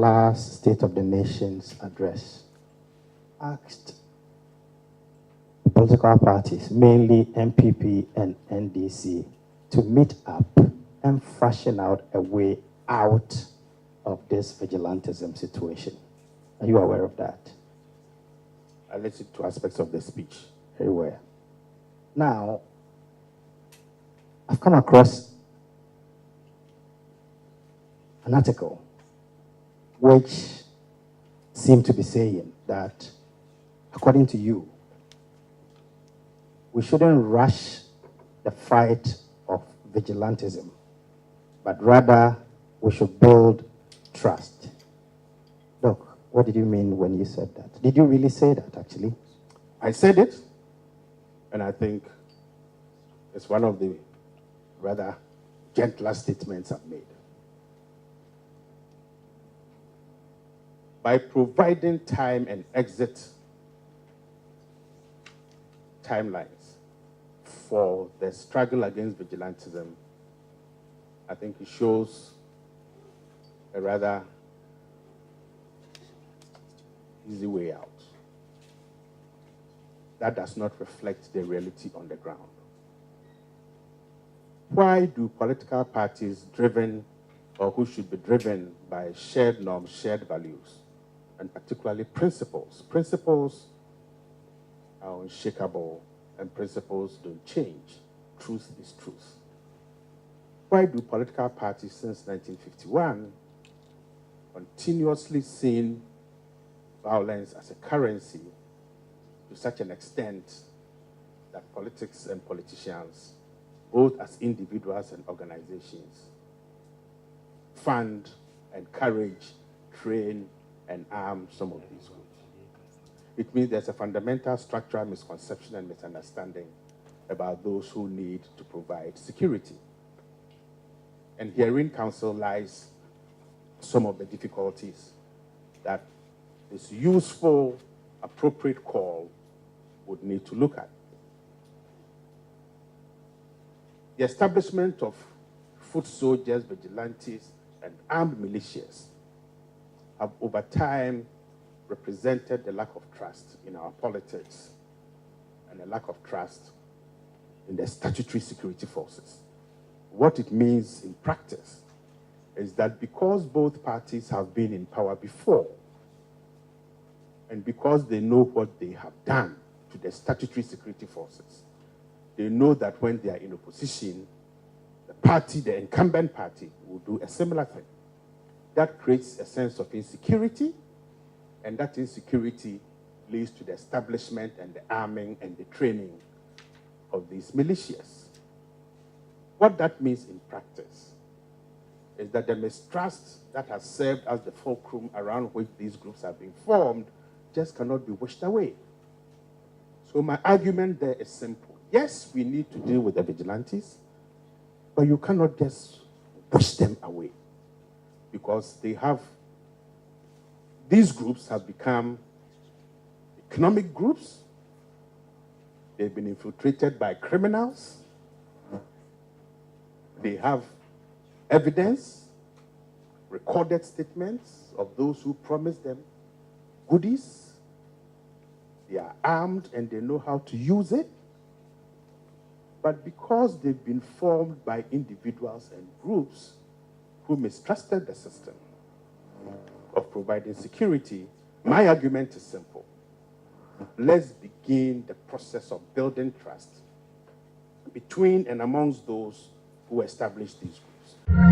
last State of the Nation's address, asked political parties, mainly MPP and NDC, to meet up and fashion out a way out of this vigilantism situation. Are you aware of that? I listened to aspects of the speech. Very well. Now, I've come across an article which seemed to be saying that, according to you, we shouldn't rush the fight of vigilantism, but rather we should build trust. Look, what did you mean when you said that? Did you really say that, actually? I said it, and I think it's one of the rather gentler statements I've made. By providing time and exit timelines for the struggle against vigilantism, I think it shows a rather easy way out. That does not reflect the reality on the ground. Why do political parties driven, or who should be driven by shared norms, shared values, and particularly principles? Principles are unshakable, and principles don't change. Truth is truth. Why do political parties since 1951 continuously seen violence as a currency to such an extent that politics and politicians, both as individuals and organizations, fund, encourage, train, and arm some of these groups? It means there's a fundamental structural misconception and misunderstanding about those who need to provide security. And herein counsel lies some of the difficulties that this useful, appropriate call would need to look at. The establishment of foot soldiers, vigilantes, and armed militias have over time represented the lack of trust in our politics and a lack of trust in the statutory security forces. What it means in practice is that because both parties have been in power before, and because they know what they have done to the statutory security forces, they know that when they are in opposition, the party, the incumbent party, will do a similar thing. That creates a sense of insecurity, and that insecurity leads to the establishment and the arming and the training of these militias. What that means in practice is that the mistrust that has served as the fulcrum around which these groups have been formed just cannot be wished away. So my argument there is simple. Yes, we need to deal with the vigilantes, but you cannot just wish them away, because these groups have become economic groups. They've been infiltrated by criminals. They have evidence, recorded statements of those who promised them goodies. They are armed and they know how to use it. But because they've been formed by individuals and groups who mistrusted the system of providing security, my argument is simple. Let's begin the process of building trust between and amongst those who established these groups.